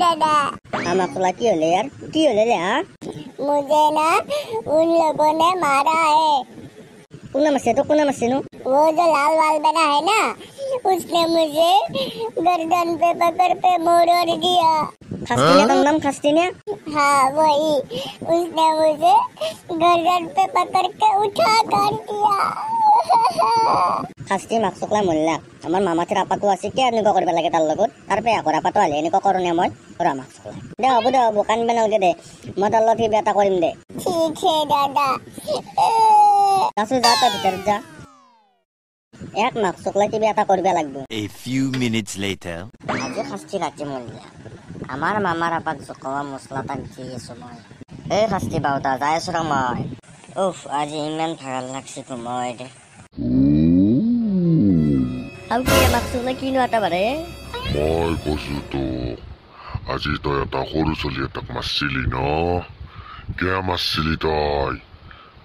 दादा আমাক তোলা কি হলে यार কি হলে रे हां मुझे ना उन लोगों ने मारा है कुना मसे तो कुना मसे नु वो जो लाल वाल बना है ना उसने मुझे गर्दन पे पकड़ पे मोड़ दिया खस्ती ने तुम नाम खस्ती ने हाँ वही उसने मुझे गर्दन पे पकड़ के उठा कर दिया खस्ती माक्सुकला मुल्ला আমার মামাতের আপা তো আছে কি আনি করবে লাগে তার লগত আর পে আকর আপা তো আলে এনি করনে মই ওরা মাক্সুকলা দে হবু দে হবু কান বেনাও দে মদাল লতি বেটা করিম দে ठीक है दादा আসু যা তো ভিতর যা এক মাক্সুকলা কি বেটা করবে লাগবে A few minutes later আজ খাস্তি রাতে মুল্লা আমার মামার আপা জকওয়া মশলা তাক দিয়ে সময় এই খাস্তি বাউতা যায় সুরা মই উফ আজ ইমান ভাগাল লাগছে তোমায় দে Aku kaya maksudnya kino ata bare? Moi kosuto. Aji to yata horu soli tak masili no. Kaya masili toy.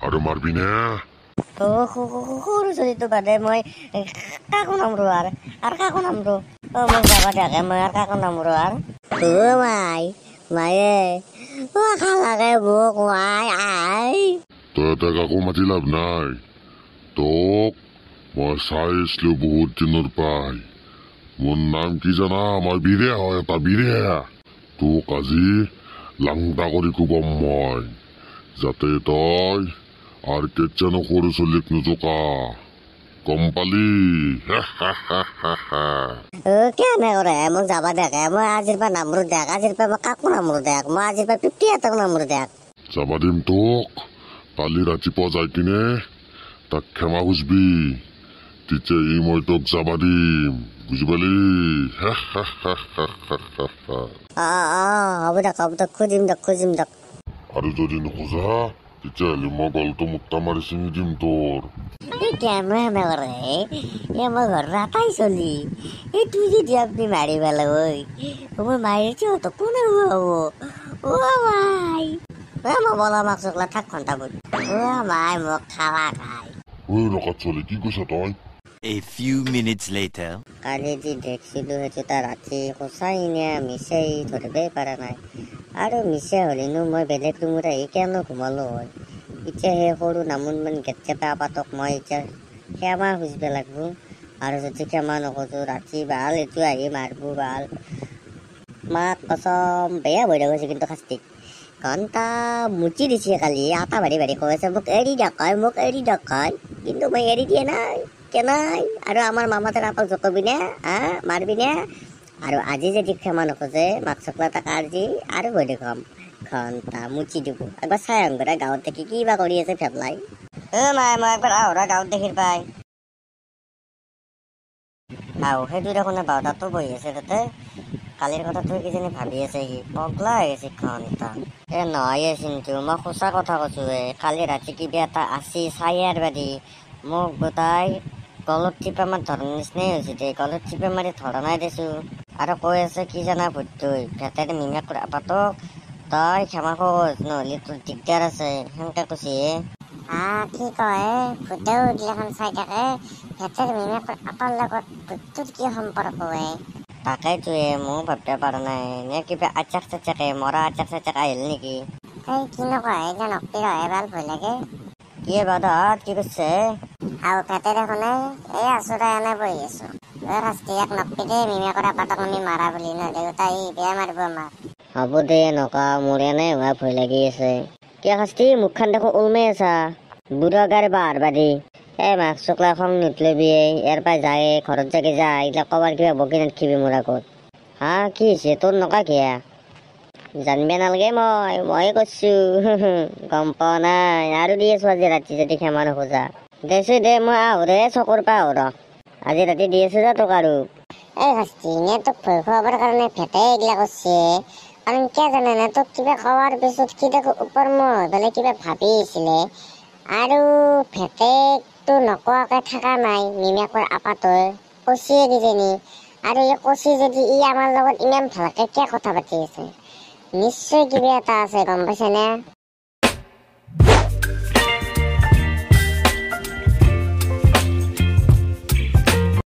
Aro marbine? Oh, horu soli to bade moi kako namro ar kako namro. Oh, moi jaba dake moi ar kako namro ar. Oh, mai wah kala kaya buk mai ai. To yata kako mati lab nai. Tok. মই চাইছিলো বহুত দিনৰ পাই মোৰ নাম কি জানা মই বিৰে হয় এটা বিৰে তোক আজি লাংটা কৰি কুবম মই যাতে তই আৰু কেতিয়ানো সৰু চলিক নোজোকা গম পালি কেনে কৰে মোক যাবা দেখে মই আজিৰ পৰা নামৰো দেখ আজিৰ পৰা মই কাকো নামৰো দেখ মই আজিৰ পৰা 50 এটাক নামৰো দেখ যাবা দিম তোক কালি ৰাতিপুৱা যাই কিনে তাক ক্ষমা খুজিবি তিতে ই মই তোক যাবা দিম বুজি পালি হ'ব দক খুজিম দক আৰু যদি নোখোজা তেতিয়াহ'লে মই গলটো মুক্তা মাৰি চিঙি দিম তোৰ কেনে কৰে মই ঘৰ ৰাতাই চলি এই তুই যদি আপনি মাৰি পেলা ঐ মই মাৰিছো তো কোনে হ'ব মাই মই বলা মাক চকলা থাক ঘণ্টা বুট মাই মোক খাৱা খাই ঐ ৰকাত চলি কি কৈছ তই A few minutes later কালি যি দেখিলো সেইটো তাৰ ৰাতি সঁচাই নে মিছাই ধৰিবই পৰা নাই আৰু মিছা হলিনো মই বেলেগ ৰুমত আহি কেনে ঘুমালো হয় এতিয়া সেই সৰু নামোনমান গেটকেইটা আপাতক মই এতিয়া ক্ষমা খুজিব লাগিব আৰু যদি ক্ষমা নখোজো ৰাতি ভাল এইটো আহি মাৰিব ভাল মাক কচম বেয়া ভয় গৈছে কিন্তু শাস্তিক ঘণ্টা মুচি দিছে কালি আটা ভাৰি কৈ আছে মোক এৰি দেখায় কিন্তু মই এৰি দিয়ে নাই কেনাই আৰু আমাৰ মামাতেৰ আপাক জকবি নে মাৰবি নে আৰু আজি যদি ক্ষমা নখোজে মাক চকলা তাক আজি আৰু ভয় দেখুৱাম ঘণ্টা মুচি দিব একবাৰ চাই আহোঁ গাঁৱত দেখি কিবা কৰি আছে ফেপলাই মাই মই একবাৰ আহৰা গাঁৱত দেখিৰ পাই সেইটো দেখোন বাউতাতো বহি আছে তাতে কালিৰ কথা তুই কিজানি ভাবি আছে সি পগলা হৈ গৈছে ঘণ্টা নহয় চিন্তু মই সঁচা কথা কৈছো কালি ৰাতি কিবা এটা আছি চাইয়াৰ বাদি মোক গোটাই গলত টিপা মাৰ ধৰাৰ নিচিনাই হৈছে দে গলত টিপা মাৰি ধৰা নাই দেছো আৰু কৈ আছে কি জানা ভূতই ভেটেৰে মিমাক আপাতক তই ক্ষমা খোজ নহ'লে তোৰ দিগদাৰ আছে সেনেকে কৈছে কি কয় ভূতেও এইগিলাখন চাই থাকে ভেটেৰ মিমাক আপাৰ লগত ভূতটোৰ কি সম্পৰ্ক তাকেইতো ময়ো ভাবিব পৰা নাই নে কিবা আচাক চাচাকে মৰা আচাক চাচাক আহিল নেকি কি নকয় এতিয়া নকপি ৰহে ভাল ভয় লাগে কি বাদত কি কৈছে আৰু পেটে দেখোনে এই আছোৰা এনে বহি আছো শাস্তি এক নকপি দে মিমাকৰ আপাতক আমি মাৰা বুলি নহ'লে তাই বেয়া মাৰিব আমাক হ'ব দে নকা মোৰ এনে হোৱা ভয় লাগি আছে কিয় শাস্তি মুখখন দেখো ওলমাই আছা বুঢ়া গাড়ী বাহাৰ বাদি মাক চকলা খং নুঠলবি ইয়াৰ পৰা যায় ঘৰত যাকে যা এইবিলাক কবাৰ কিবা বকি নাথাকিবি মোৰ আগত কি হৈছে তোৰ নকা কিয়া জানিব নালাগে মই কৈছো গম পোৱা নাই আৰু দি আছো আজি ৰাতি যদি ক্ষমা নোখোজা দেছো দে মই আহোৰে চকুৰ পৰা আহোৰ আজি ৰাতি দি আছো যা তোক আৰু শাস্তি নে তোক ভয় খুৱাবৰ কাৰণে ভেটে এইগিলা কৰিছে কাৰণ কিয় জানে নে তোক কিবা খোৱাৰ পিছত কি দেখো ওপৰ মই বেলেগ কিবা ভাবি আহিছিলে আৰু ভেটেকটো নকোৱাকে থকা নাই মিমাকৰ আপাতই কচিয়ে কিজানি আৰু এই কচি যদি আমাৰ লগত ইমান ভালকে কিয় কথা পাতি আছে নিশ্চয় কিবা এটা আছে গম পাইছে নে